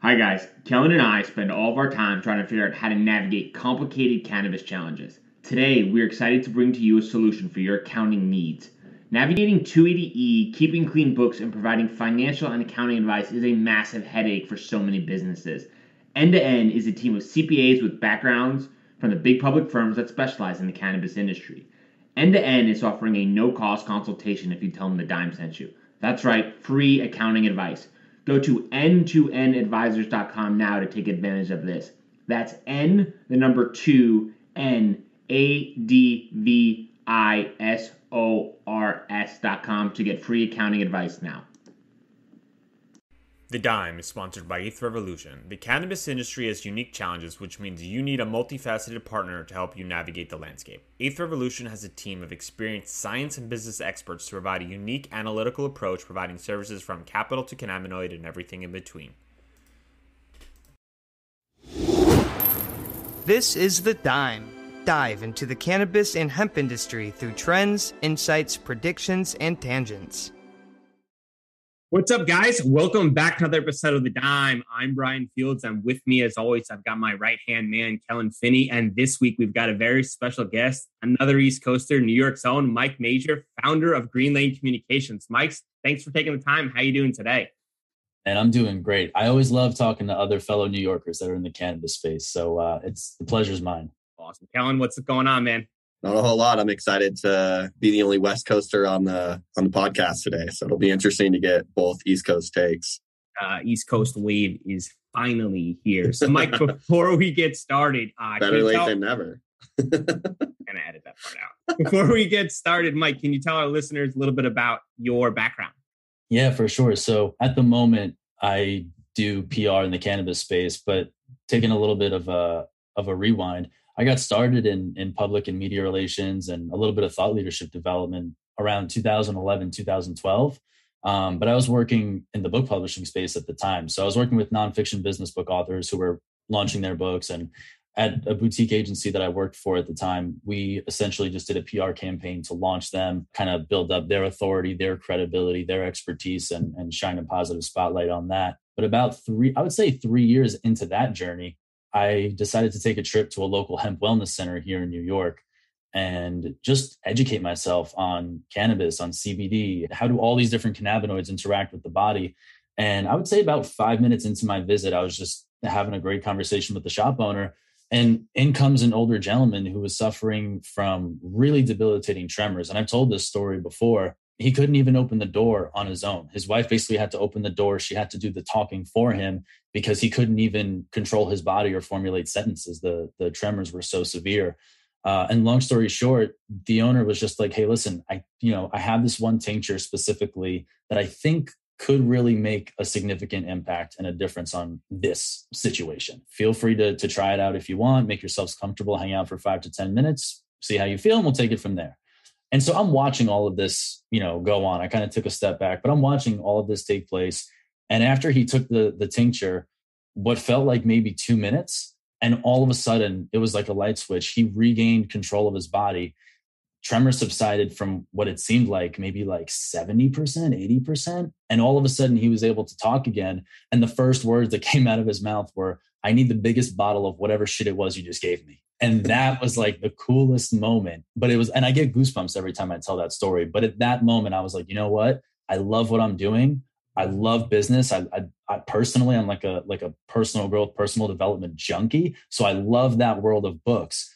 Hi guys, Kellen and I spend all of our time trying to figure out how to navigate complicated cannabis challenges. Today, we're excited to bring to you a solution for your accounting needs. Navigating 280E, keeping clean books, and providing financial and accounting advice is a massive headache for so many businesses. End to End is a team of CPAs with backgrounds from the big public firms that specialize in the cannabis industry. End to End is offering a no-cost consultation if you tell them the Dime sent you. That's right, free accounting advice. Go to n2nadvisors.com now to take advantage of this. That's N, the number 2, NADVISORS.com to get free accounting advice now. The Dime is sponsored by Eighth Revolution. The cannabis industry has unique challenges, which means you need a multifaceted partner to help you navigate the landscape. Eighth Revolution has a team of experienced science and business experts to provide a unique analytical approach, providing services from capital to cannabinoid and everything in between. This is The Dime. Dive into the cannabis and hemp industry through trends, insights, predictions, and tangents. What's up, guys? Welcome back to another episode of The Dime. I'm Brian Fields. I'm with me, as always, I've got my right-hand man, Kellen Finney. And this week, we've got a very special guest, another East Coaster, New York's own Mike Mejer, founder of GreenLane Communications. Mike, thanks for taking the time. How are you doing today? And I'm doing great. I always love talking to other fellow New Yorkers that are in the cannabis space. So the pleasure's mine. Awesome. Kellen, what's going on, man? Not a whole lot. I'm excited to be the only West Coaster on the podcast today. So it'll be interesting to get both East Coast takes. East Coast wave is finally here. So, Mike, before we get started, better late than never. I'm gonna edit that part out. Before we get started, Mike, can you tell our listeners a little bit about your background? Yeah, for sure. So at the moment, I do PR in the cannabis space, but taking a little bit of a rewind. I got started in public and media relations and a little bit of thought leadership development around 2011, 2012. But I was working in the book publishing space at the time. So I was working with nonfiction business book authors who were launching their books. And at a boutique agency that I worked for at the time, we essentially just did a PR campaign to launch them, kind of build up their authority, their credibility, their expertise, and shine a positive spotlight on that. But about 3 years into that journey, I decided to take a trip to a local hemp wellness center here in New York and just educate myself on cannabis, on CBD. How do all these different cannabinoids interact with the body? And I would say about 5 minutes into my visit, I was just having a great conversation with the shop owner. And in comes an older gentleman who was suffering from really debilitating tremors. And I've told this story before. He couldn't even open the door on his own. His wife basically had to open the door. She had to do the talking for him because he couldn't even control his body or formulate sentences. The tremors were so severe. And long story short, the owner was just like, "Hey, listen, I have this one tincture specifically that I think could really make a significant impact and a difference on this situation. Feel free to try it out if you want. Make yourselves comfortable. Hang out for 5 to 10 minutes. See how you feel, and we'll take it from there." And so I'm watching all of this, go on. I kind of took a step back, but I'm watching all of this take place. And after he took the tincture, what felt like maybe 2 minutes, and all of a sudden it was like a light switch. He regained control of his body. Tremors subsided from what it seemed like maybe like 70%, 80%. And all of a sudden he was able to talk again. And the first words that came out of his mouth were, "I need the biggest bottle of whatever shit it was you just gave me." And that was like the coolest moment. But it was, and I get goosebumps every time I tell that story. But at that moment, I was like, you know what? I love what I'm doing. I love business. I personally, I'm like a personal growth, personal development junkie. So I love that world of books.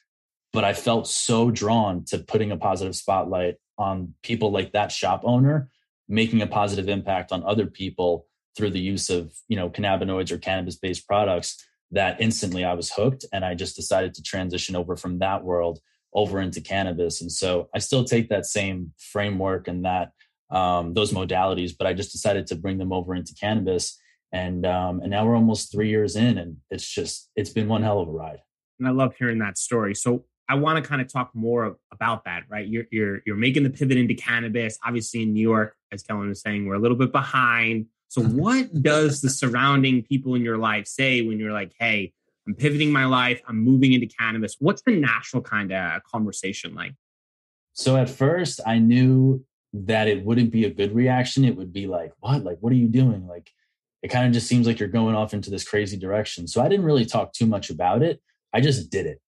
But I felt so drawn to putting a positive spotlight on people like that shop owner, making a positive impact on other people through the use of, cannabinoids or cannabis-based products, that instantly I was hooked. And I just decided to transition over from that world over into cannabis. And so I still take that same framework and that those modalities, but I just decided to bring them over into cannabis. And now we're almost 3 years in, and it's been one hell of a ride. And I love hearing that story. So I want to kind of talk more about that, right? You're making the pivot into cannabis. Obviously in New York, as Kellen was saying, we're a little bit behind. So what does the surrounding people in your life say when you're like, "Hey, I'm pivoting my life, I'm moving into cannabis"? What's the natural kind of conversation like? So at first I knew that it wouldn't be a good reaction. It would be like, "What? Like, what are you doing? Like, it kind of just seems like you're going off into this crazy direction. So I didn't really talk too much about it. I just did it.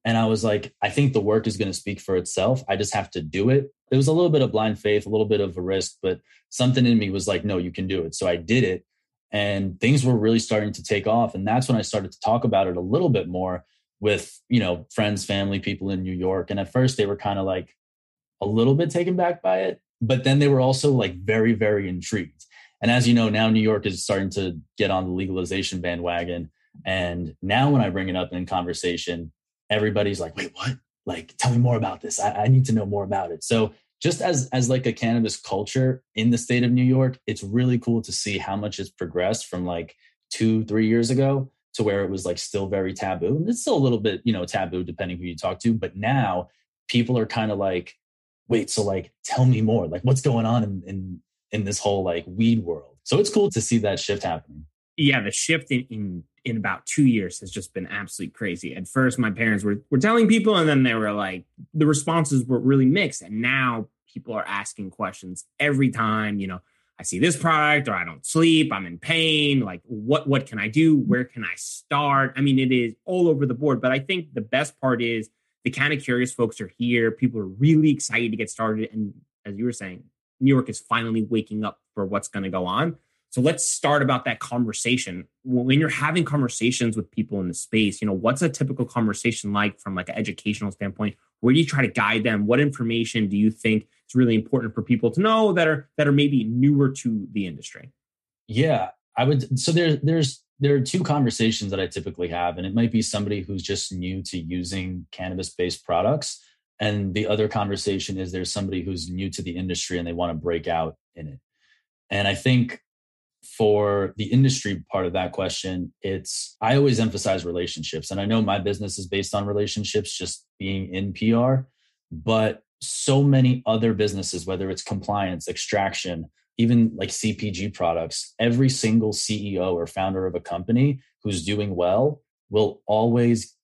And I was like, I think the work is going to speak for itself. I just have to do it. It was a little bit of blind faith, a little bit of a risk, but something in me was like, no, you can do it. So I did it. And things were really starting to take off. And that's when I started to talk about it a little bit more with, friends, family, people in New York. And at first they were kind of like a little bit taken back by it, but then they were also like very, very intrigued. And as you know, now New York is starting to get on the legalization bandwagon. And now when I bring it up in conversation, everybody's like, wait, what? Like, tell me more about this. I need to know more about it. So just as like a cannabis culture in the state of New York, it's really cool to see how much it's progressed from like 2-3 years ago to where it was like still very taboo. And it's still a little bit, taboo depending who you talk to. But now people are kind of like, wait, so like, tell me more. Like, what's going on in this whole like weed world? So it's cool to see that shift happening. Yeah, the shift in about 2 years has just been absolutely crazy. At first, my parents were telling people, and then they were like, the responses were really mixed. And now people are asking questions every time, I see this product, or I don't sleep, I'm in pain. Like, what can I do? Where can I start? I mean, it is all over the board. But I think the best part is the kind of curious folks are here. People are really excited to get started. And as you were saying, New York is finally waking up for what's going to go on. So let's start about that conversation. When you're having conversations with people in the space, what's a typical conversation like from like an educational standpoint? Where do you try to guide them? What information do you think is really important for people to know that are maybe newer to the industry? Yeah, I would. So there are two conversations that I typically have, and it might be somebody who's just new to using cannabis-based products. And the other conversation is there's somebody who's new to the industry and they want to break out in it. And I think for the industry part of that question, I always emphasize relationships. And I know my business is based on relationships, just being in PR, but so many other businesses, whether it's compliance, extraction, even like CPG products, every single CEO or founder of a company who's doing well will always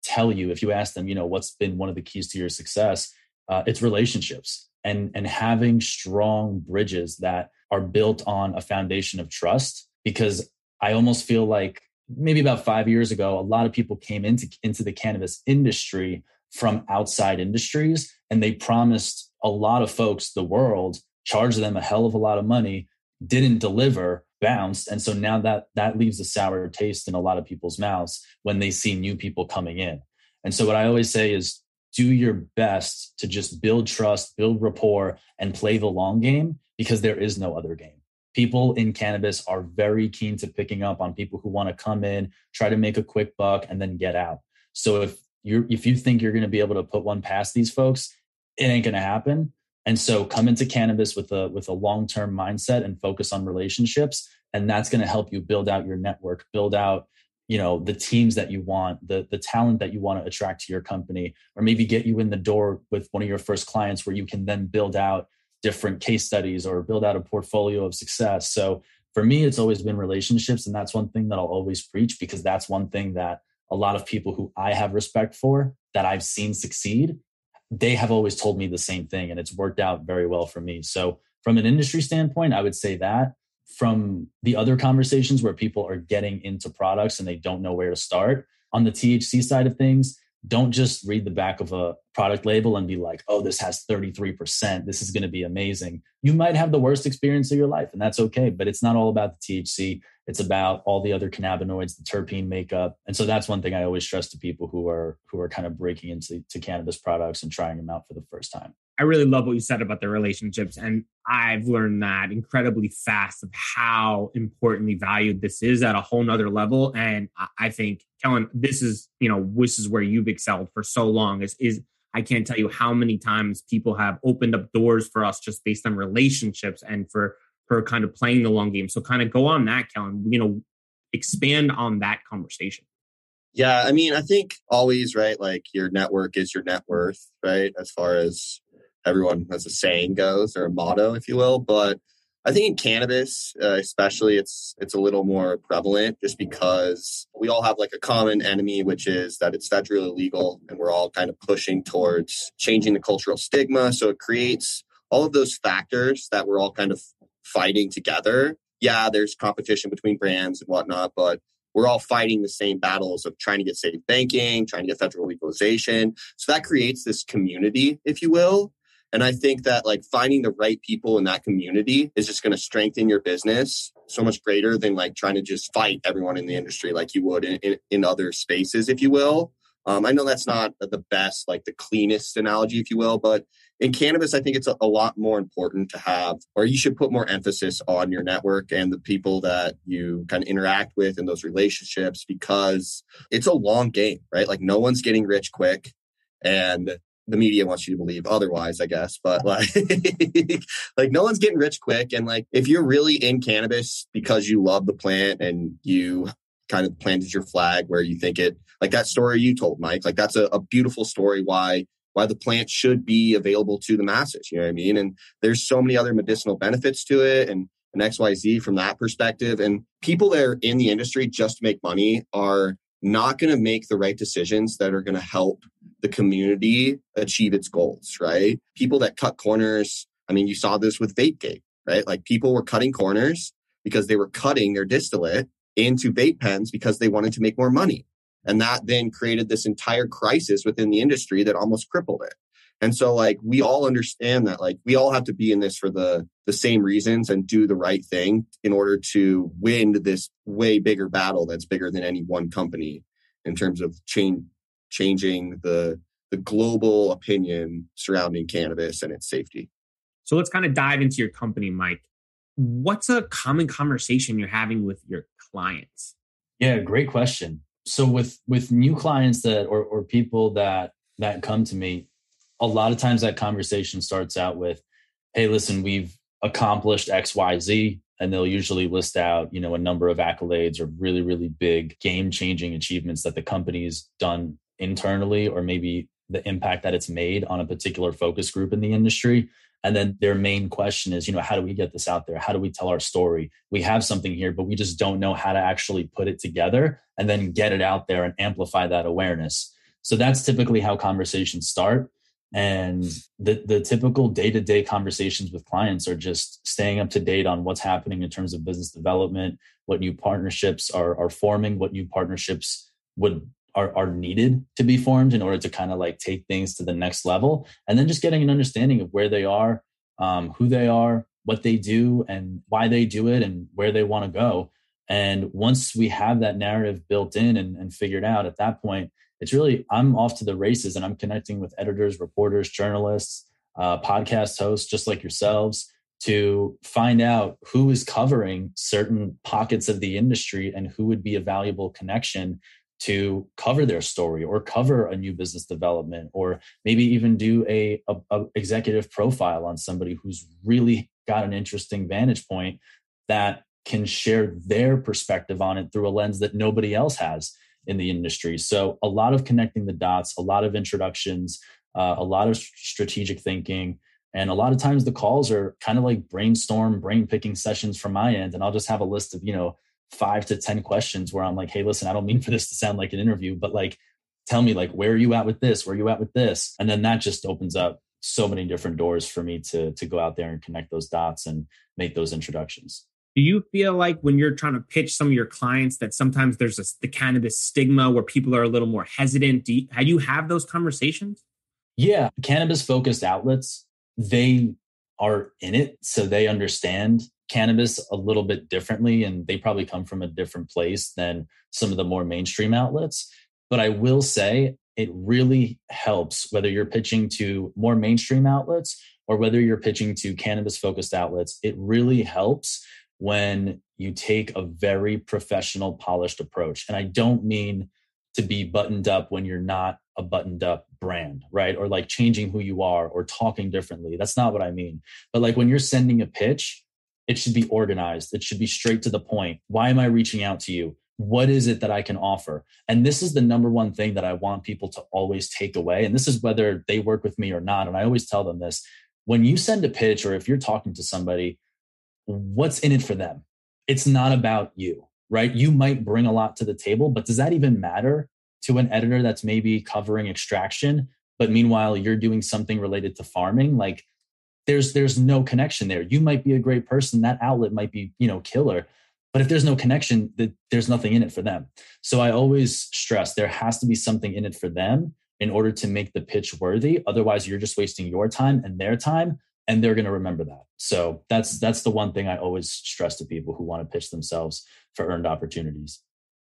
tell you, if you ask them, what's been one of the keys to your success, it's relationships and having strong bridges that are built on a foundation of trust. Because I almost feel like maybe about 5 years ago, a lot of people came into the cannabis industry from outside industries, and they promised a lot of folks the world, charged them a hell of a lot of money, didn't deliver, bounced. And so now that leaves a sour taste in a lot of people's mouths when they see new people coming in. And so what I always say is do your best to just build trust, build rapport, and play the long game, because there is no other game. People in cannabis are very keen to picking up on people who want to come in, try to make a quick buck, and then get out. So if you think you're going to be able to put one past these folks, it ain't going to happen. And so come into cannabis with a long-term mindset and focus on relationships. And that's going to help you build out your network, build out, the teams that you want, the talent that you want to attract to your company, or maybe get you in the door with one of your first clients where you can then build out different case studies or build out a portfolio of success. So for me, it's always been relationships. And that's one thing that I'll always preach, because that's one thing that a lot of people who I have respect for, that I've seen succeed, they have always told me the same thing, and it's worked out very well for me. So from an industry standpoint, I would say that. From the other conversations where people are getting into products and they don't know where to start, on the THC side of things, don't just read the back of a product label and be like, oh, this has 33%. This is going to be amazing. You might have the worst experience of your life, and that's okay. But it's not all about the THC. It's about all the other cannabinoids, the terpene makeup. And so that's one thing I always stress to people who are kind of breaking into cannabis products and trying them out for the first time. I really love what you said about the relationships. And I've learned that incredibly fast of how importantly valued this is at a whole nother level. And I think, Kellen, this is where you've excelled for so long is I can't tell you how many times people have opened up doors for us just based on relationships and for kind of playing the long game. So kind of go on that, Kellen, expand on that conversation. Yeah. I mean, I think always, right? Like your network is your net worth, right? As far as everyone has a saying goes, or a motto, if you will. But I think in cannabis, especially, it's a little more prevalent just because we all have like a common enemy, which is that it's federally illegal, and we're all kind of pushing towards changing the cultural stigma. So it creates all of those factors that we're all kind of fighting together yeah, there's competition between brands and whatnot, but we're all fighting the same battles of trying to get safe banking, trying to get federal legalization. So that creates this community, if you will. And I think that like finding the right people in that community is just going to strengthen your business so much greater than like trying to just fight everyone in the industry like you would in other spaces, if you will. I know that's not the best, like the cleanest analogy, if you will, but in cannabis, I think it's a lot more important to have, or you should put more emphasis on your network and the people that you kind of interact with in those relationships, because it's a long game, right? Like no one's getting rich quick, and the media wants you to believe otherwise, I guess. But like, like no one's getting rich quick. And like, if you're really in cannabis because you love the plant and you kind of planted your flag where you think it, like that story you told, Mike, like that's a beautiful story why the plant should be available to the masses. You know what I mean? And there's so many other medicinal benefits to it and XYZ from that perspective. And people that are in the industry just to make money are not going to make the right decisions that are going to help the community achieve its goals, right? People that cut corners. I mean, you saw this with VapeGate, right? Like people were cutting corners because they were cutting their distillate into vape pens because they wanted to make more money. And that then created this entire crisis within the industry that almost crippled it. And so like, we all understand that like, we all have to be in this for the same reasons and do the right thing in order to win this way bigger battle that's bigger than any one company in terms of changing the global opinion surrounding cannabis and its safety. So let's kind of dive into your company, Mike. What's a common conversation you're having with your clients? Yeah, great question. So with new clients that or people that come to me, a lot of times that conversation starts out with, hey, listen, we've accomplished XYZ. And they'll usually list out, a number of accolades or really, really big game-changing achievements that the company's done internally, or maybe the impact that it's made on a particular focus group in the industry. And then their main question is, how do we get this out there? How do we tell our story? We have something here, but we just don't know how to actually put it together and then get it out there and amplify that awareness. So that's typically how conversations start. And the typical day-to-day conversations with clients are just staying up to date on what's happening in terms of business development, what new partnerships are forming, what new partnerships are needed to be formed in order to kind of like take things to the next level. And then just getting an understanding of where they are, who they are, what they do and why they do it and where they want to go. And once we have that narrative built in and figured out, at that point, it's really, I'm off to the races and I'm connecting with editors, reporters, journalists, podcast hosts, just like yourselves, to find out who is covering certain pockets of the industry and who would be a valuable connection to cover their story or cover a new business development, or maybe even do a executive profile on somebody who's really got an interesting vantage point that can share their perspective on it through a lens that nobody else has in the industry. So a lot of connecting the dots, a lot of introductions, a lot of strategic thinking. And a lot of times the calls are kind of like brainstorm, brain picking sessions from my end. And I'll just have a list of, 5 to 10 questions where I'm like, hey, listen, I don't mean for this to sound like an interview, but like, tell me like, where are you at with this? Where are you at with this? And then that just opens up so many different doors for me to go out there and connect those dots and make those introductions. Do you feel like when you're trying to pitch some of your clients that sometimes there's the cannabis stigma where people are a little more hesitant? How do you have those conversations? Yeah, cannabis-focused outlets, they are in it, so they understand cannabis a little bit differently, and they probably come from a different place than some of the more mainstream outlets. But I will say it really helps whether you're pitching to more mainstream outlets or whether you're pitching to cannabis-focused outlets. It really helps when you take a very professional, polished approach. And I don't mean to be buttoned up when you're not a buttoned up brand, right? Or like changing who you are or talking differently. That's not what I mean. But like when you're sending a pitch, it should be organized. It should be straight to the point. Why am I reaching out to you? What is it that I can offer? And this is the number one thing that I want people to always take away. And this is whether they work with me or not. And I always tell them this: when you send a pitch, or if you're talking to somebody, what's in it for them? It's not about you, right? You might bring a lot to the table, but does that even matter to an editor that's maybe covering extraction, but meanwhile, you're doing something related to farming? Like, there's no connection there. You might be a great person. That outlet might be, killer. But if there's no connection, there's nothing in it for them. So I always stress there has to be something in it for them in order to make the pitch worthy. Otherwise, you're just wasting your time and their time, and they're going to remember that. So that's the one thing I always stress to people who want to pitch themselves for earned opportunities.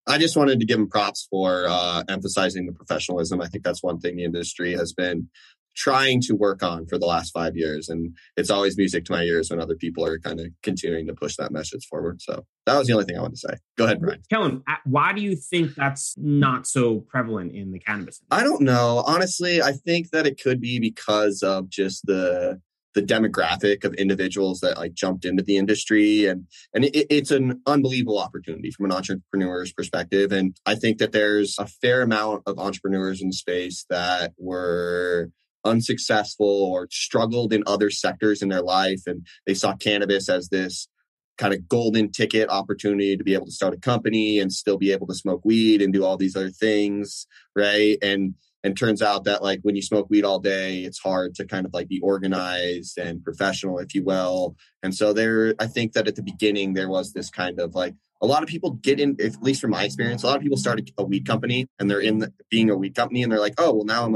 I just wanted to give them props for emphasizing the professionalism. I think that's one thing the industry has been trying to work on for the last 5 years. And it's always music to my ears when other people are kind of continuing to push that message forward. So that was the only thing I wanted to say. Go ahead, Brian. Kellen, why do you think that's not so prevalent in the cannabis industry? I don't know. Honestly, I think that it could be because of just the demographic of individuals that like jumped into the industry. And it's an unbelievable opportunity from an entrepreneur's perspective. And I think that there's a fair amount of entrepreneurs in the space that were unsuccessful or struggled in other sectors in their life. And they saw cannabis as this kind of golden ticket opportunity to be able to start a company and still be able to smoke weed and do all these other things. Right. And turns out that like when you smoke weed all day, it's hard to kind of like be organized and professional, if you will. And so I think that at the beginning, there was this kind of like, a lot of people get in, at least from my experience, a lot of people start a weed company and they're being a weed company and they're like, oh, well, now I'm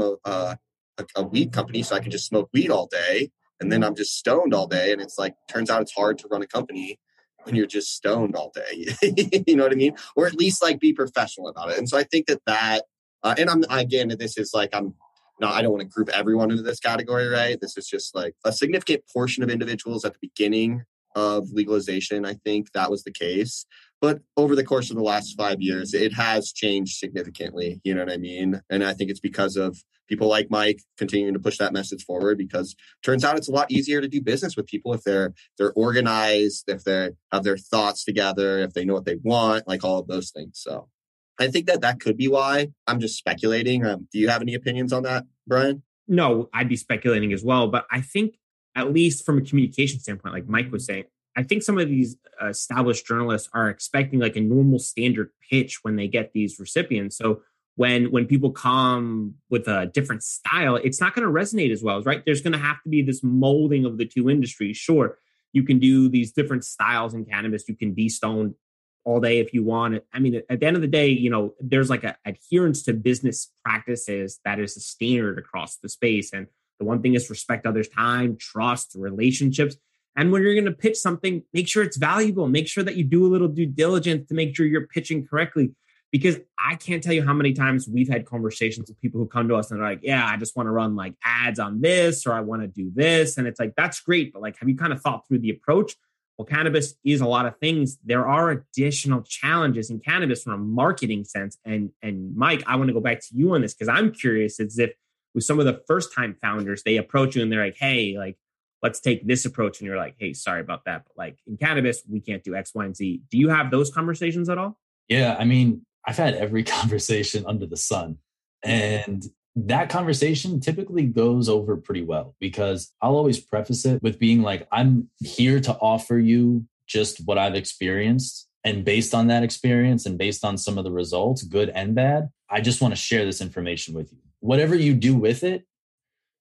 a weed company, so I can just smoke weed all day. And then I'm just stoned all day. And it's like, turns out it's hard to run a company when you're just stoned all day. You know what I mean? Or at least like be professional about it. And so I think that and this is like, I don't want to group everyone into this category, right? This is just like a significant portion of individuals at the beginning of legalization. I think that was the case. But over the course of the last 5 years, it has changed significantly. You know what I mean? And I think it's because of people like Mike continuing to push that message forward, because it turns out it's a lot easier to do business with people if they're organized, if they have their thoughts together, if they know what they want, like all of those things. So I think that could be why. I'm just speculating. Do you have any opinions on that, Brian? No, I'd be speculating as well. But I think, at least from a communication standpoint, like Mike was saying, I think some of these established journalists are expecting like a normal standard pitch when they get these recipients. So when people come with a different style, it's not going to resonate as well, right? There's going to have to be this molding of the two industries. Sure, you can do these different styles in cannabis. You can be stoned all day if you want. I mean, at the end of the day, there's like a adherence to business practices that is a standard across the space. And the one thing is respect others' time, trust, relationships. And when you're going to pitch something, make sure it's valuable. Make sure that you do a little due diligence to make sure you're pitching correctly. Because I can't tell you how many times we've had conversations with people who come to us and are like, yeah, I just want to run like ads on this, or I want to do this. And it's like, that's great. But like, have you kind of thought through the approach? Well, cannabis is a lot of things. There are additional challenges in cannabis from a marketing sense. And Mike, I want to go back to you on this because I'm curious as if with some of the first time founders, they approach you and they're like, hey, like, let's take this approach. And you're like, hey, sorry about that. But like in cannabis, we can't do X, Y, and Z. Do you have those conversations at all? Yeah. I mean, I've had every conversation under the sun. And that conversation typically goes over pretty well because I'll always preface it with being like, I'm here to offer you just what I've experienced. And based on that experience and based on some of the results, good and bad, I just want to share this information with you. Whatever you do with it,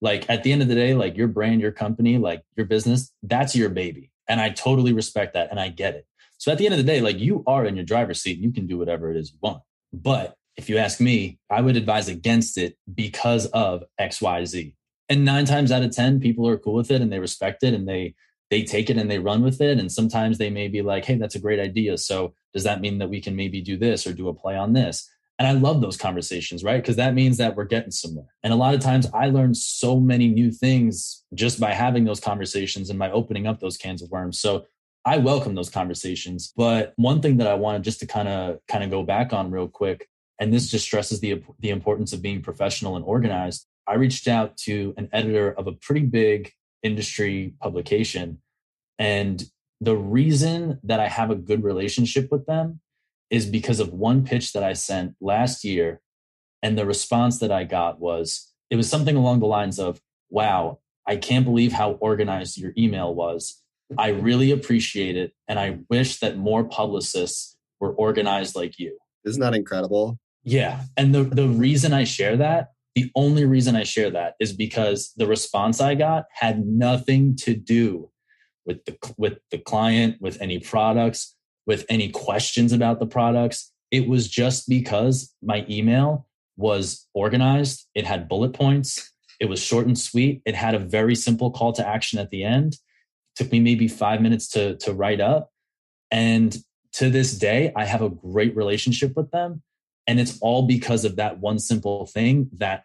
like at the end of the day, like your brand, your company, like your business, that's your baby. And I totally respect that. And I get it. So at the end of the day, like you are in your driver's seat, you can do whatever it is you want. But if you ask me, I would advise against it because of X, Y, Z. And 9 times out of 10, people are cool with it and they respect it and they take it and they run with it. And sometimes they may be like, hey, that's a great idea. So does that mean that we can maybe do this or do a play on this? And I love those conversations, right? Because that means that we're getting somewhere. And a lot of times I learn so many new things just by having those conversations and by opening up those cans of worms. So I welcome those conversations. But one thing that I wanted just to kind of go back on real quick, and this just stresses the importance of being professional and organized. I reached out to an editor of a pretty big industry publication. And the reason that I have a good relationship with them is because of one pitch that I sent last year. And the response that I got was something along the lines of, wow, I can't believe how organized your email was. I really appreciate it. And I wish that more publicists were organized like you. Isn't that incredible? Yeah. And the reason I share that The only reason I share that is because the response I got had nothing to do with the client, with any products, with any questions about the products. It was just because my email was organized. It had bullet points. It was short and sweet. It had a very simple call to action at the end. It took me maybe 5 minutes to write up. And to this day, I have a great relationship with them. And it's all because of that one simple thing that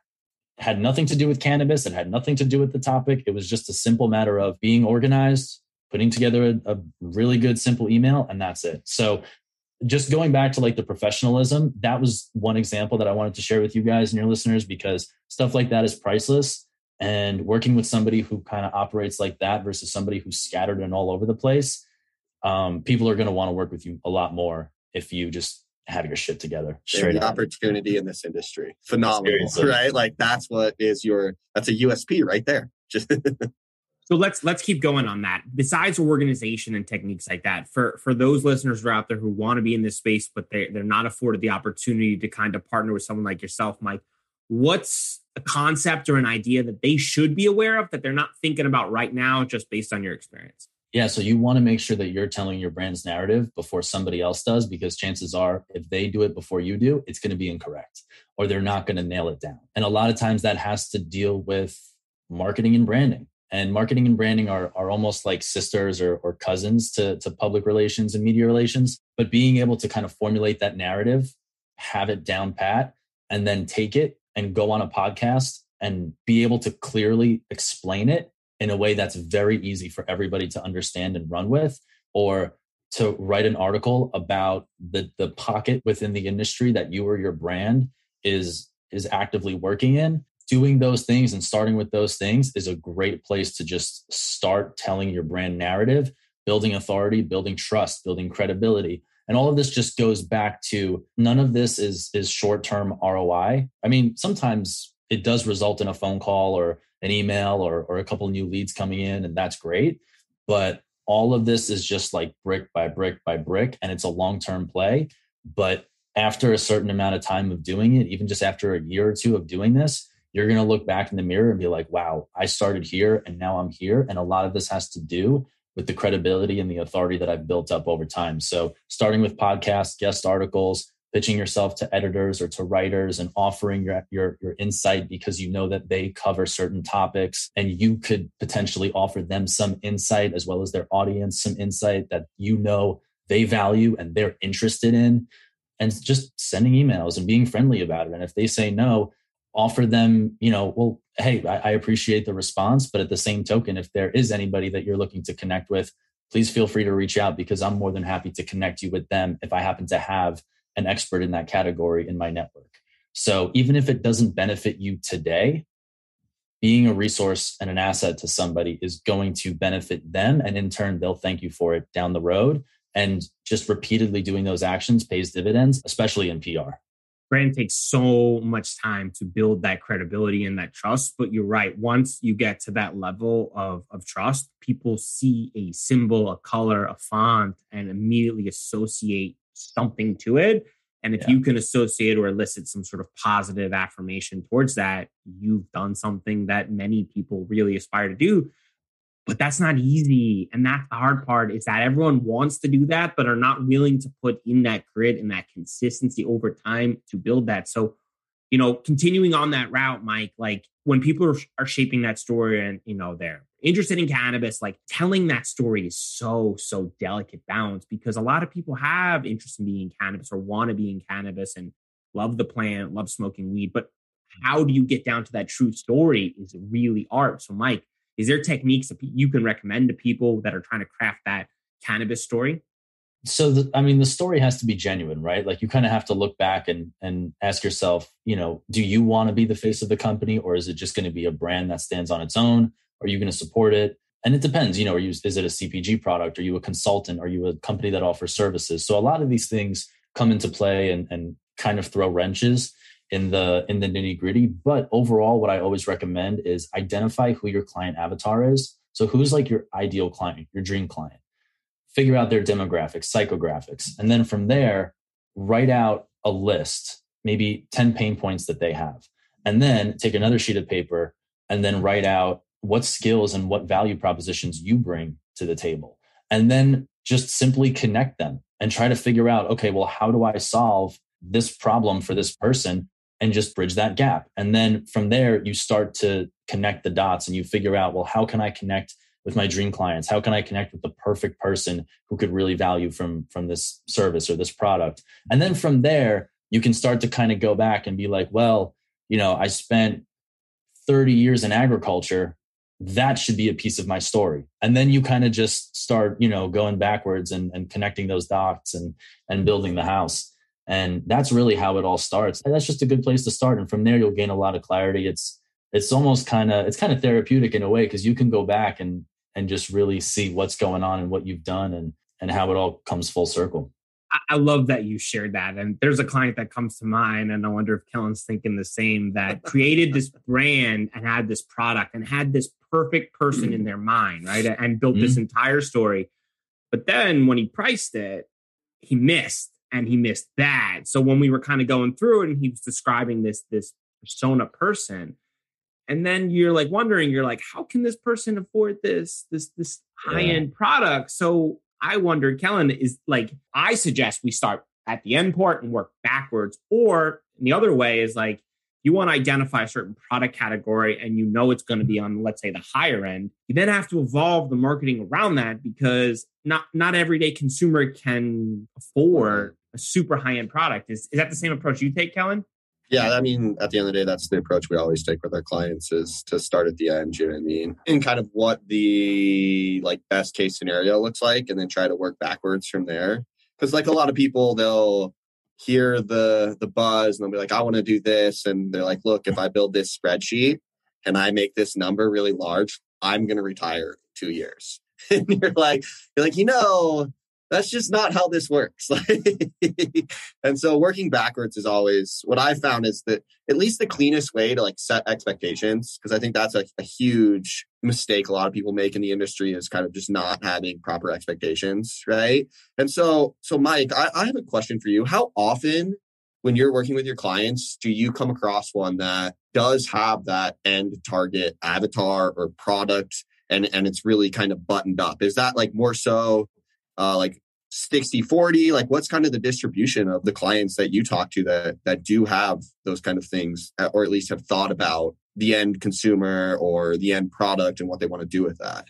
had nothing to do with cannabis. It had nothing to do with the topic. It was just a simple matter of being organized, putting together a really good, simple email, and that's it. So just going back to like the professionalism, that was one example that I wanted to share with you guys and your listeners, because stuff like that is priceless. And working with somebody who kind of operates like that versus somebody who's scattered and all over the place, people are going to want to work with you a lot more if you just have your shit together. Straight the opportunity in this industry. Phenomenal, right? Like that's a USP right there. Just So let's keep going on that. Besides organization and techniques like that, for those listeners who are out there who want to be in this space, but they're not afforded the opportunity to kind of partner with someone like yourself, Mike, what's a concept or an idea that they should be aware of that they're not thinking about right now, just based on your experience? Yeah, so you want to make sure that you're telling your brand's narrative before somebody else does, because chances are if they do it before you do, it's going to be incorrect or they're not going to nail it down. And a lot of times that has to deal with marketing and branding. And marketing and branding are almost like sisters or cousins to public relations and media relations. But being able to kind of formulate that narrative, have it down pat, and then take it and go on a podcast and be able to clearly explain it in a way that's very easy for everybody to understand and run with, or to write an article about the pocket within the industry that you or your brand is actively working in. Doing those things and starting with those things is a great place to just start telling your brand narrative, building authority, building trust, building credibility. And all of this just goes back to none of this is short-term ROI. I mean, sometimes it does result in a phone call or an email or a couple of new leads coming in, and that's great. But all of this is just like brick by brick by brick, and it's a long-term play. But after a certain amount of time of doing it, even just after a year or two of doing this, you're going to look back in the mirror and be like, wow, I started here and now I'm here. And a lot of this has to do with the credibility and the authority that I've built up over time. So starting with podcasts, guest articles, pitching yourself to editors or to writers and offering your insight because you know that they cover certain topics and you could potentially offer them some insight as well as their audience some insight that you know they value and they're interested in. And just sending emails and being friendly about it. And if they say no, offer them, well, hey, I appreciate the response, but at the same token, if there is anybody that you're looking to connect with, please feel free to reach out because I'm more than happy to connect you with them if I happen to have an expert in that category in my network. So even if it doesn't benefit you today, being a resource and an asset to somebody is going to benefit them. And in turn, they'll thank you for it down the road. And just repeatedly doing those actions pays dividends, especially in PR. Brand takes so much time to build that credibility and that trust. But you're right. Once you get to that level of trust, people see a symbol, a color, a font, and immediately associate something to it. And if you can associate or elicit some sort of positive affirmation towards that, you've done something that many people really aspire to do. But that's not easy. And that's the hard part, is that everyone wants to do that, but are not willing to put in that grit and that consistency over time to build that. So, continuing on that route, Mike, like when people are shaping that story and, they're interested in cannabis, like telling that story is so delicate balance, because a lot of people have interest in being in cannabis or want to be in cannabis and love the plant, love smoking weed. But how do you get down to that true story is really art. So, Mike, is there techniques that you can recommend to people that are trying to craft that cannabis story? So, the story has to be genuine, right? Like you kind of have to look back and ask yourself, do you want to be the face of the company, or is it just going to be a brand that stands on its own? Are you going to support it? And it depends, is it a CPG product? Are you a consultant? Are you a company that offers services? So a lot of these things come into play and kind of throw wrenches in the nitty gritty. But overall, what I always recommend is identify who your client avatar is. So who's like your ideal client, your dream client? Figure out their demographics, psychographics. And then from there, write out a list, maybe 10 pain points that they have. and then take another sheet of paper and then write out what skills and what value propositions you bring to the table. And then just simply connect them and try to figure out, okay, well, how do I solve this problem for this person and just bridge that gap? And then from there, you start to connect the dots and you figure out, well, how can I connect with my dream clients? How can I connect with the perfect person who could really value from this service or this product? And then from there, you can start to kind of go back and be like, well, I spent 30 years in agriculture. That should be a piece of my story. And then you kind of just start, going backwards and connecting those dots and building the house. And that's really how it all starts. And that's just a good place to start. And from there, you'll gain a lot of clarity. It's almost kind of therapeutic in a way, because you can go back and just really see what's going on and what you've done and how it all comes full circle. I love that you shared that. And there's a client that comes to mind, and I wonder if Kellen's thinking the same, that created this brand and had this product and had this perfect person in their mind, right? And built this entire story. But then when he priced it, he missed that. So when we were kind of going through it and he was describing this persona person, and then you're like wondering, how can this person afford this high-end product? So I wondered, Kellen, I suggest we start at the end part and work backwards. Or the other way is you want to identify a certain product category and it's going to be on, let's say, the higher end. You then have to evolve the marketing around that, because not everyday consumer can afford a super high-end product. Is that the same approach you take, Kellen? Yeah, I mean, at the end of the day, that's the approach we always take with our clients, is to start at the end, you know what I mean? And kind of what the best case scenario looks like, and then try to work backwards from there. Because a lot of people, they'll hear the buzz and they'll be like, I want to do this. And they're like, look, if I build this spreadsheet and I make this number really large, I'm going to retire in 2 years. And you're like, that's just not how this works. And so working backwards is always what I found is that at least the cleanest way to set expectations. Because I think that's a huge mistake a lot of people make in the industry, is kind of just not having proper expectations. Right. And so Mike, I have a question for you. How often when you're working with your clients, do you come across one that does have that end target avatar or product and it's really kind of buttoned up? Is that more so 60-40, what's kind of the distribution of the clients that you talk to that do have those kind of things, or at least have thought about the end consumer or the end product and what they want to do with that?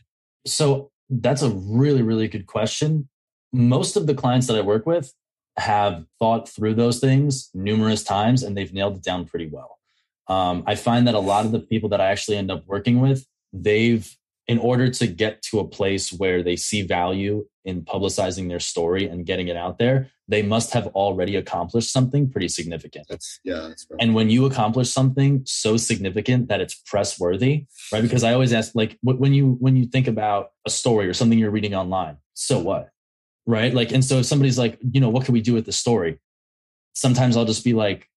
So that's a really, really good question. Most of the clients that I work with have thought through those things numerous times and they've nailed it down pretty well. I find that a lot of the people that I actually end up working with, in order to get to a place where they see value in publicizing their story and getting it out there, they must have already accomplished something pretty significant. That's right. And when you accomplish something so significant that it's press worthy, right? Because I always ask, when you think about a story or something you're reading online, so what, right? And so if somebody's like, what can we do with the story? Sometimes I'll just be like,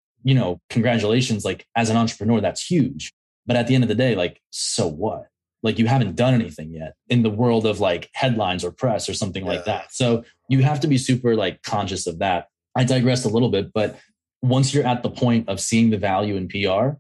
congratulations, as an entrepreneur, that's huge. But at the end of the day, so what? You haven't done anything yet in the world of headlines or press or something like that. So you have to be super conscious of that. I digressed a little bit, but once you're at the point of seeing the value in PR,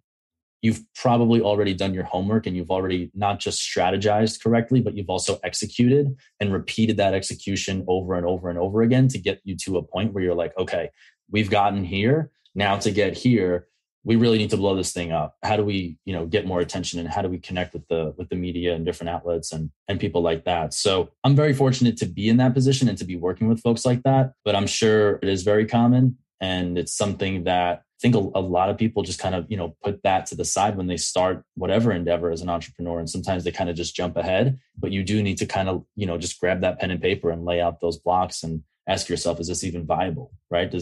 you've probably already done your homework and you've already not just strategized correctly, but you've also executed and repeated that execution over and over and over again to get you to a point where you're like, okay, we've gotten here. Now to get here, we really need to blow this thing up. How do we, get more attention, and how do we connect with the media and different outlets and people like that? So I'm very fortunate to be in that position and to be working with folks like that. But I'm sure it is very common, and it's something that I think a lot of people just kind of, put that to the side when they start whatever endeavor as an entrepreneur. And sometimes they kind of just jump ahead, but you do need to kind of, just grab that pen and paper and lay out those blocks and ask yourself, is this even viable, right?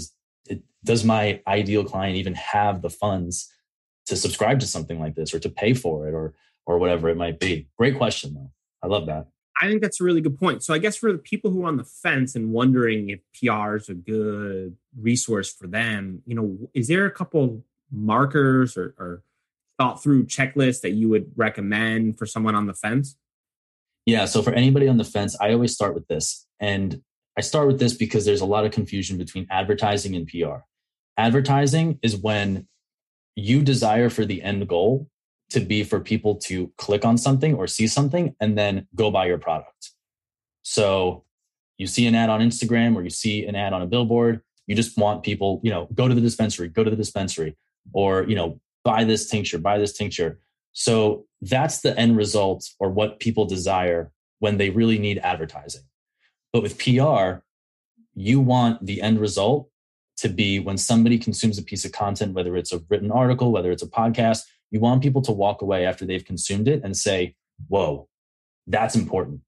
Does my ideal client even have the funds to subscribe to something like this or to pay for it or whatever it might be? Great question, though. I love that. I think that's a really good point. So I guess for the people who are on the fence and wondering if PR is a good resource for them, is there a couple markers or thought through checklists that you would recommend for someone on the fence? Yeah. So for anybody on the fence, I always start with this. And I start with this because there's a lot of confusion between advertising and PR. Advertising is when you desire for the end goal to be for people to click on something or see something and then go buy your product. So you see an ad on Instagram or you see an ad on a billboard, you just want people, go to the dispensary, or, buy this tincture. So that's the end result, or what people desire when they really need advertising. But with PR, you want the end result to be when somebody consumes a piece of content, whether it's a written article, whether it's a podcast, you want people to walk away after they've consumed it and say, whoa, that's important.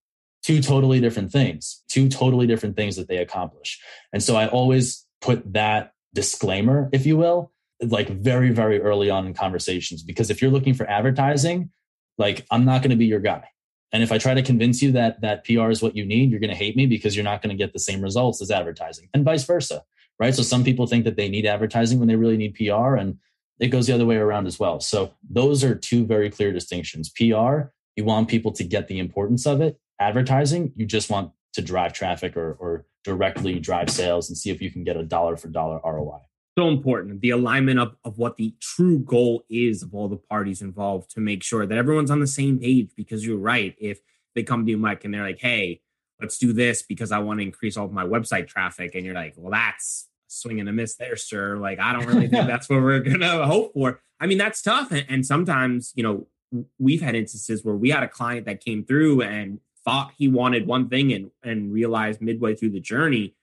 Two totally different things that they accomplish. And so I always put that disclaimer, if you will, like very, very early on in conversations, because if you're looking for advertising, like I'm not going to be your guy. And if I try to convince you that PR is what you need, you're going to hate me because you're not going to get the same results as advertising, and vice versa, right? So some people think that they need advertising when they really need PR, and it goes the other way around as well. So those are two very clear distinctions. PR, you want people to get the importance of it. Advertising, you just want to drive traffic or directly drive sales and see if you can get a dollar for dollar ROI. So important, the alignment of what the true goal is of all the parties involved to make sure that everyone's on the same page. Because you're right, if they come to you, Mike, and they're like, hey, let's do this because I want to increase all of my website traffic. And you're like, well, that's a swing and a miss there, sir. Like, I don't really think that's what we're going to hope for. I mean, that's tough. And sometimes, we've had instances where we had a client that came through and thought he wanted one thing and realized midway through the journey,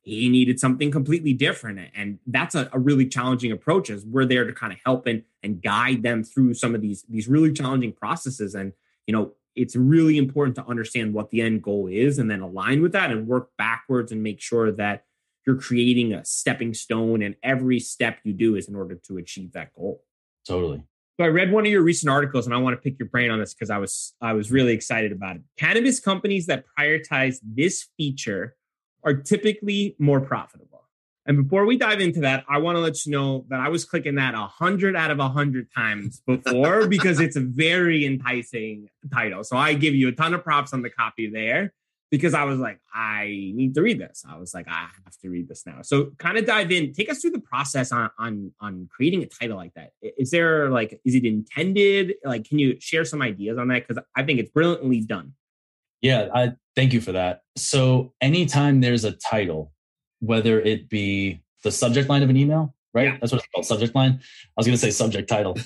he needed something completely different. And that's a really challenging approach, as we're there to kind of help and guide them through some of these really challenging processes. And, it's really important to understand what the end goal is and then align with that and work backwards and make sure that you're creating a stepping stone, and every step you do is in order to achieve that goal. Totally. So I read one of your recent articles, and I want to pick your brain on this because I was really excited about it. Cannabis companies that prioritize this feature are typically more profitable. And before we dive into that, I want to let you know that I was clicking that 100 out of 100 times before because it's a very enticing title. So I give you a ton of props on the copy there because I was like, I need to read this. I was like, I have to read this now. So kind of dive in, take us through the process on creating a title like that. Is it intended? Like, can you share some ideas on that? Because I think it's brilliantly done. Yeah, thank you for that. So anytime there's a title, whether it be the subject line of an email, right? Yeah. That's what it's called, subject line. I was going to say subject title.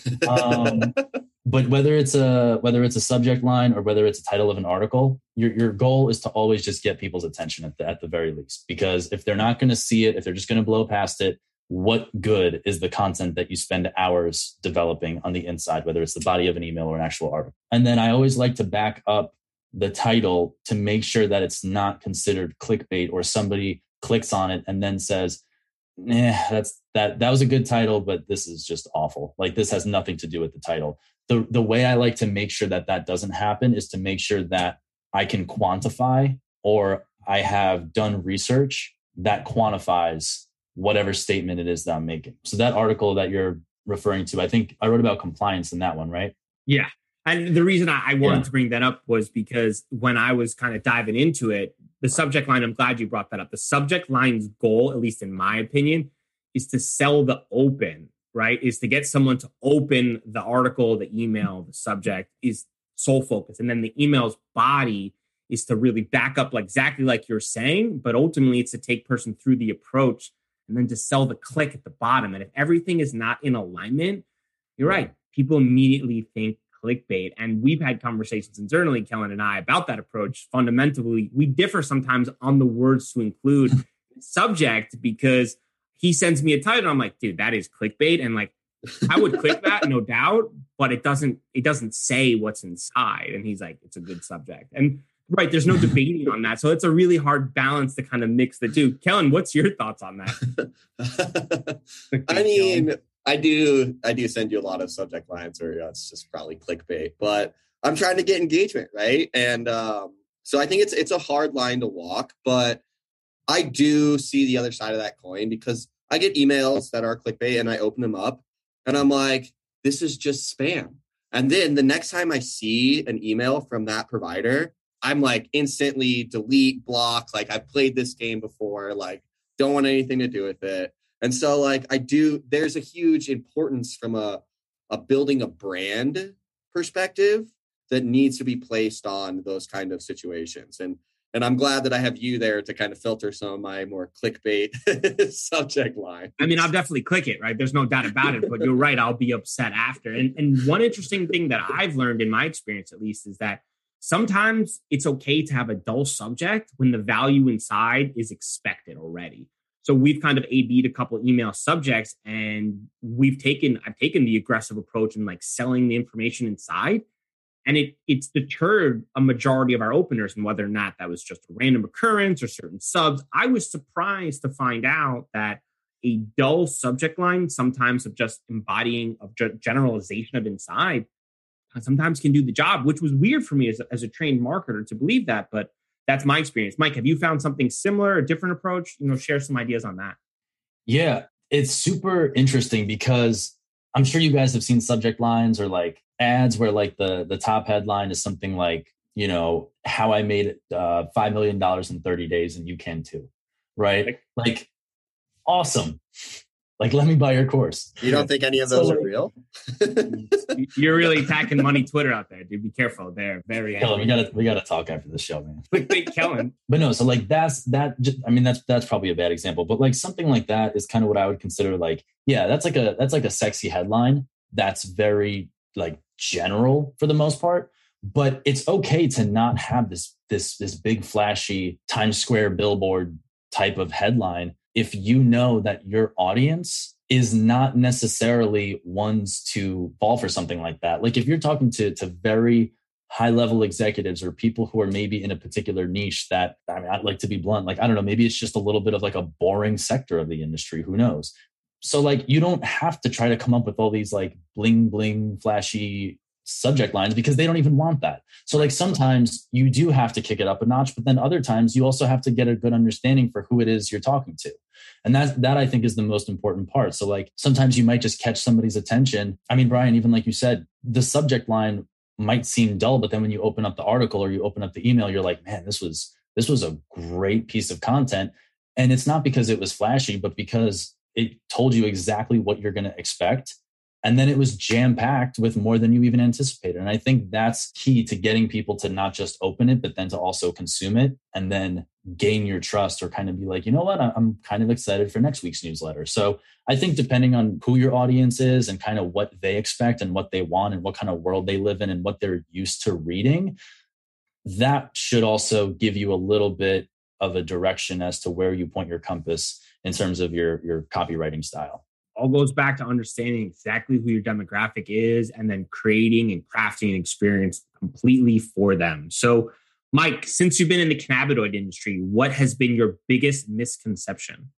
But whether it's a subject line or whether it's a title of an article, your goal is to always just get people's attention at the very least. Because if they're not going to see it, if they're just going to blow past it, what good is the content that you spend hours developing on the inside, whether it's the body of an email or an actual article? And then I always like to back up the title to make sure that it's not considered clickbait, or somebody clicks on it and then says, that was a good title, but this is just awful. Like, this has nothing to do with the title. The way I like to make sure that doesn't happen is to make sure that I can quantify, or I have done research that quantifies whatever statement it is that I'm making. So that article that you're referring to, I think I wrote about compliance in that one, right? Yeah. And the reason I wanted to bring that up was because when I was kind of diving into it, the subject line, I'm glad you brought that up. The subject line's goal, at least in my opinion, is to sell the open, right? Is to get someone to open the article, the email, the subject is sole focus. And then the email's body is to really back up exactly like you're saying, but ultimately it's to take person through the approach and then to sell the click at the bottom. And if everything is not in alignment, you're right. People immediately think clickbait. And we've had conversations internally, Kellen and I, about that approach. Fundamentally, we differ sometimes on the words to include subject, because he sends me a title and I'm like, dude, that is clickbait. And I would click that, no doubt, but it doesn't say what's inside. And he's like, it's a good subject. And right, there's no debating on that. So it's a really hard balance to kind of mix the two. Kellen, what's your thoughts on that? I mean, I do send you a lot of subject lines where it's just probably clickbait, but I'm trying to get engagement, right? And so I think it's a hard line to walk, but I do see the other side of that coin, because I get emails that are clickbait and I open them up and I'm like, this is just spam. And then the next time I see an email from that provider, I'm like instantly delete, block. Like, I've played this game before, like don't want anything to do with it. And so like there's a huge importance from a building a brand perspective that needs to be placed on those kind of situations. And I'm glad that I have you there to kind of filter some of my more clickbait subject line. I mean, I'll definitely click it, right? There's no doubt about it, but you're right. I'll be upset after. And one interesting thing that I've learned in my experience, at least, is that sometimes it's okay to have a dull subject when the value inside is expected already. So we've kind of A/B'd a couple email subjects, and I've taken the aggressive approach in like selling the information inside. And it's deterred a majority of our openers. And whether or not that was just a random occurrence or certain subs, I was surprised to find out that a dull subject line, sometimes of just embodying of generalization of inside, sometimes can do the job, which was weird for me as a trained marketer to believe that. But that's my experience. Mike, have you found something similar, a different approach? Share some ideas on that. Yeah, it's super interesting because I'm sure you guys have seen subject lines or like ads where like the top headline is something like, how I made $5 million in 30 days and you can too, right? Like, awesome. Like, let me buy your course. You don't think any of those are real? You're really attacking money Twitter out there, dude. Be careful. They're very Kellen, we gotta talk after the show, man. Clickbait Kellen. But no, so like that's probably a bad example. But like something like that is kind of what I would consider like, yeah, that's like a sexy headline. That's very like general for the most part. But it's okay to not have this big flashy Times Square billboard type of headline if you know that your audience is not necessarily ones to fall for something like that. Like if you're talking to very high level executives or people who are maybe in a particular niche that, I mean, I'd like to be blunt, like, I don't know, maybe it's just a little bit of like a boring sector of the industry. Who knows? So like, you don't have to try to come up with all these like bling, bling, flashy subject lines because they don't even want that. So like sometimes you do have to kick it up a notch, but then other times you also have to get a good understanding for who it is you're talking to. And that I think is the most important part. So like sometimes you might just catch somebody's attention. I mean, Brian, even like you said, the subject line might seem dull, but then when you open up the article or you open up the email, you're like, man, this was a great piece of content. And it's not because it was flashy, but because it told you exactly what you're going to expect. And then it was jam-packed with more than you even anticipated. And I think that's key to getting people to not just open it, but then to also consume it and then gain your trust or kind of be like, you know what, I'm kind of excited for next week's newsletter. So I think depending on who your audience is and kind of what they expect and what they want and what kind of world they live in and what they're used to reading, that should also give you a little bit of a direction as to where you point your compass in terms of your copywriting style. All goes back to understanding exactly who your demographic is and then creating and crafting an experience completely for them. So, Mike, since you've been in the cannabinoid industry, what has been your biggest misconception?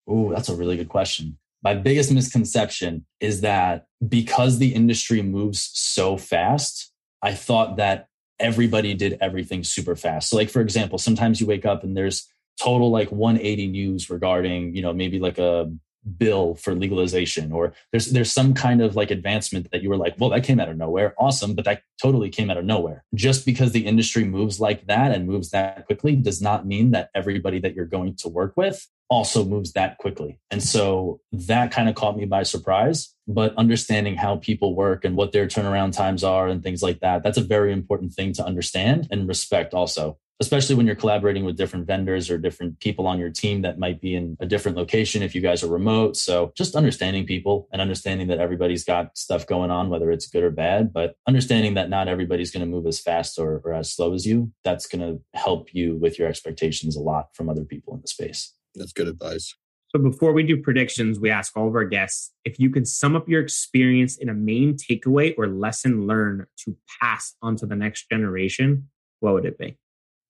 Oh, that's a really good question. My biggest misconception is that because the industry moves so fast, I thought that everybody did everything super fast. So like, for example, sometimes you wake up and there's total like 180 news regarding, maybe like a bill for legalization, or there's some kind of like advancement that you were like, well, that came out of nowhere. Awesome. But that totally came out of nowhere. Just because the industry moves like that and moves that quickly does not mean that everybody that you're going to work with also moves that quickly. And so that kind of caught me by surprise, but understanding how people work and what their turnaround times are and things like that, that's a very important thing to understand and respect also, especially when you're collaborating with different vendors or different people on your team that might be in a different location if you guys are remote. So just understanding people and understanding that everybody's got stuff going on, whether it's good or bad, but understanding that not everybody's going to move as fast or as slow as you, that's going to help you with your expectations a lot from other people in the space. That's good advice. So before we do predictions, we ask all of our guests, if you could sum up your experience in a main takeaway or lesson learned to pass on to the next generation, what would it be?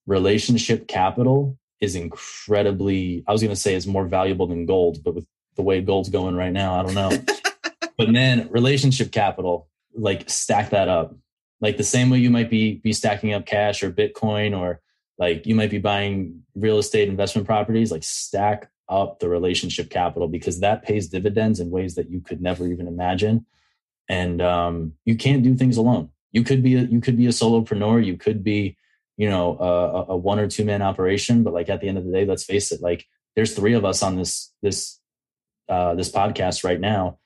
Relationship capital is incredibly, I was going to say is more valuable than gold, but with the way gold's going right now, I don't know. But man, relationship capital, like stack that up. Like the same way you might be stacking up cash or Bitcoin, or like you might be buying real estate investment properties, like stack up the relationship capital, because that pays dividends in ways that you could never even imagine. And you can't do things alone. You could be a solopreneur. You could be, a 1 or 2 man operation. But like at the end of the day, let's face it, like there's 3 of us on this this podcast right now,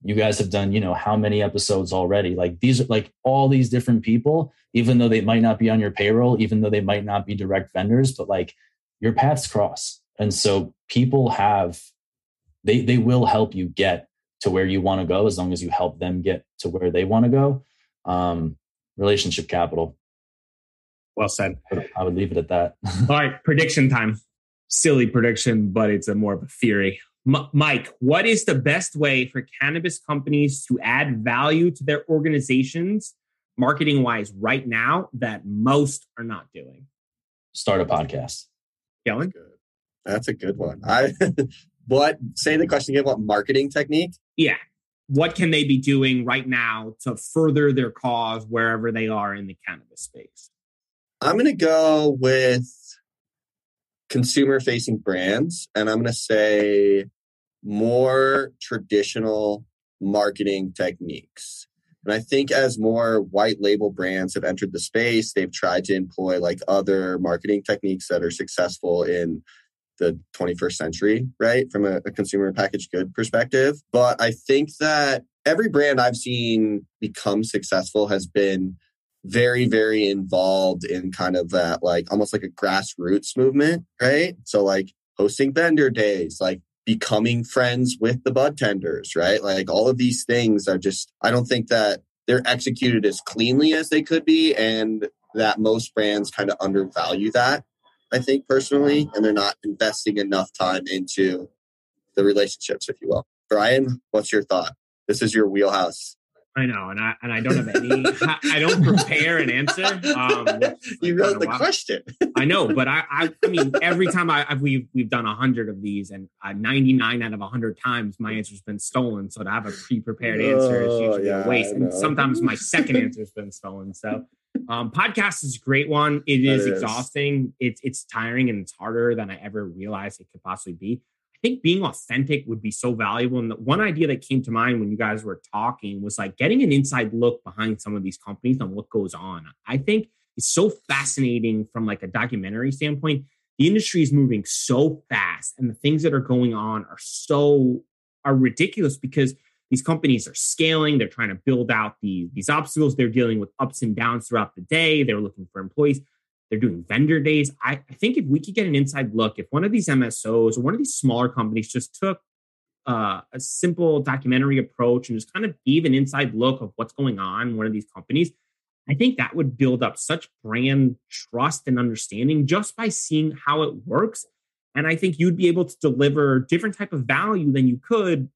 you guys have done, how many episodes already? Like these are like all these different people, even though they might not be on your payroll, even though they might not be direct vendors, but like your paths cross. And so people they will help you get to where you want to go as long as you help them get to where they want to go. Relationship capital. Well said. I would leave it at that. All right, prediction time. Silly prediction, but it's more of a theory. Mike, what is the best way for cannabis companies to add value to their organizations, marketing-wise, right now that most are not doing? Start a podcast. Kellen? That's a good one. Say the question again, what marketing technique? Yeah. What can they be doing right now to further their cause wherever they are in the cannabis space? I'm going to go with consumer-facing brands, and I'm going to say more traditional marketing techniques. And I think as more white label brands have entered the space, they've tried to employ like other marketing techniques that are successful in the 21st century, right? From a consumer packaged good perspective. But I think that every brand I've seen become successful has been very, very involved in kind of that, like almost like a grassroots movement, right? So like hosting vendor days, like becoming friends with the bud tenders, right? Like all of these things are just, I don't think that they're executed as cleanly as they could be, and that most brands kind of undervalue that, I think personally, and they're not investing enough time into the relationships, if you will. Brian, what's your thought? This is your wheelhouse. I know, and I don't have any. I don't prepare an answer. You wrote the question. I know, but I mean, every time we've done 100 of these, and 99 out of 100 times my answer's been stolen. So to have a pre-prepared answer is usually a waste, and sometimes my second answer's been stolen. So, podcast is a great one. It is exhausting. It's tiring, and it's harder than I ever realized it could possibly be. I think being authentic would be so valuable. And the one idea that came to mind when you guys were talking was like getting an inside look behind some of these companies and what goes on. I think it's so fascinating from like a documentary standpoint. The industry is moving so fast, and the things that are going on are ridiculous because these companies are scaling. They're trying to build out these obstacles. They're dealing with ups and downs throughout the day. They're looking for employees. They're doing vendor days. I think if we could get an inside look, if one of these MSOs or one of these smaller companies just took a simple documentary approach and just kind of gave an inside look of what's going on in one of these companies, I think that would build up such brand trust and understanding just by seeing how it works. And I think you'd be able to deliver different type of value than you could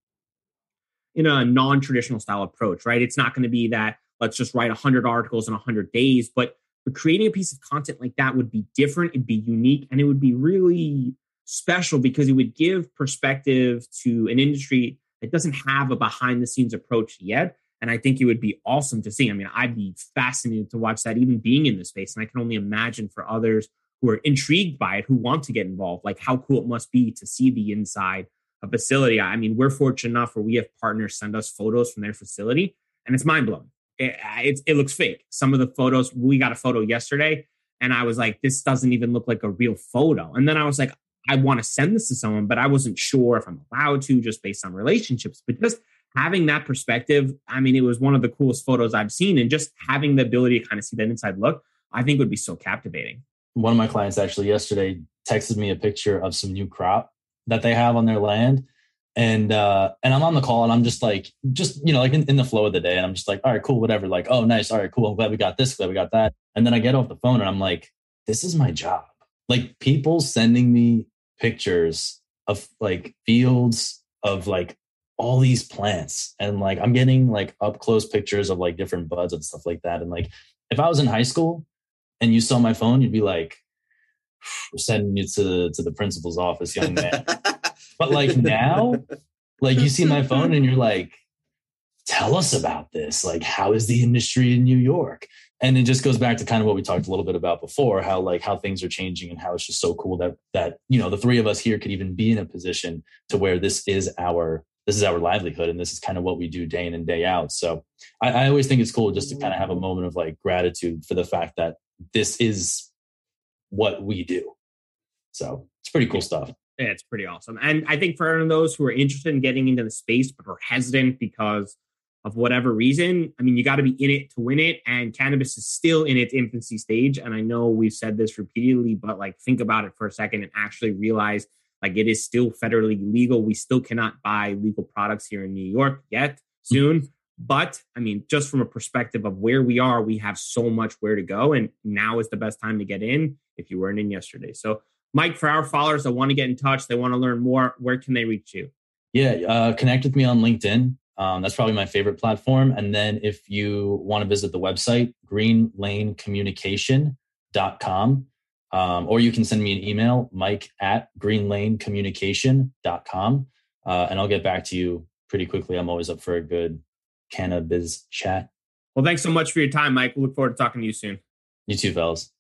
in a non-traditional style approach, right? It's not going to be that let's just write 100 articles in 100 days, but creating a piece of content like that would be different, it'd be unique, and it would be really special because it would give perspective to an industry that doesn't have a behind-the-scenes approach yet. And I think it would be awesome to see. I mean, I'd be fascinated to watch that even being in the space. And I can only imagine for others who are intrigued by it, who want to get involved, like how cool it must be to see the inside of a facility. I mean, we're fortunate enough where we have partners send us photos from their facility, and it's mind-blowing. It looks fake. Some of the photos, we got a photo yesterday and I was like, this doesn't even look like a real photo. And then I was like, I want to send this to someone, but I wasn't sure if I'm allowed to just based on relationships. But just having that perspective, I mean, it was one of the coolest photos I've seen. And just having the ability to kind of see that inside look, I think would be so captivating. One of my clients actually yesterday texted me a picture of some new crop that they have on their land. And I'm on the call and I'm just like in the flow of the day. And I'm just like, all right, cool, whatever. Like, oh, nice. All right, cool. I'm glad we got this, glad we got that. And then I get off the phone and I'm like, this is my job. Like people sending me pictures of like fields of like all these plants. And like, I'm getting like up close pictures of like different buds and stuff like that. And like, if I was in high school and you saw my phone, you'd be like, we're sending you to the principal's office, young man. But like now, like you see my phone and you're like, tell us about this. Like, how is the industry in New York? And it just goes back to kind of what we talked a little bit about before, how things are changing and how it's just so cool that the three of us here could even be in a position to where this is our livelihood. And this is kind of what we do day in and day out. So I always think it's cool just to kind of have a moment of like gratitude for the fact that this is what we do. So it's pretty cool stuff. Yeah, it's pretty awesome. And I think for those who are interested in getting into the space but are hesitant because of whatever reason, I mean, you got to be in it to win it. And cannabis is still in its infancy stage. And I know we've said this repeatedly, but like think about it for a second and actually realize like it is still federally legal. We still cannot buy legal products here in New York yet, soon. But I mean, just from a perspective of where we are, we have so much where to go. And now is the best time to get in if you weren't in yesterday. So Mike, for our followers that want to get in touch, they want to learn more, where can they reach you? Yeah, connect with me on LinkedIn. That's probably my favorite platform. And then if you want to visit the website, greenlanecommunication.com, or you can send me an email, mike@greenlanecommunication.com, and I'll get back to you pretty quickly. I'm always up for a good cannabis chat. Well, thanks so much for your time, Mike. We look forward to talking to you soon. You too, fellas.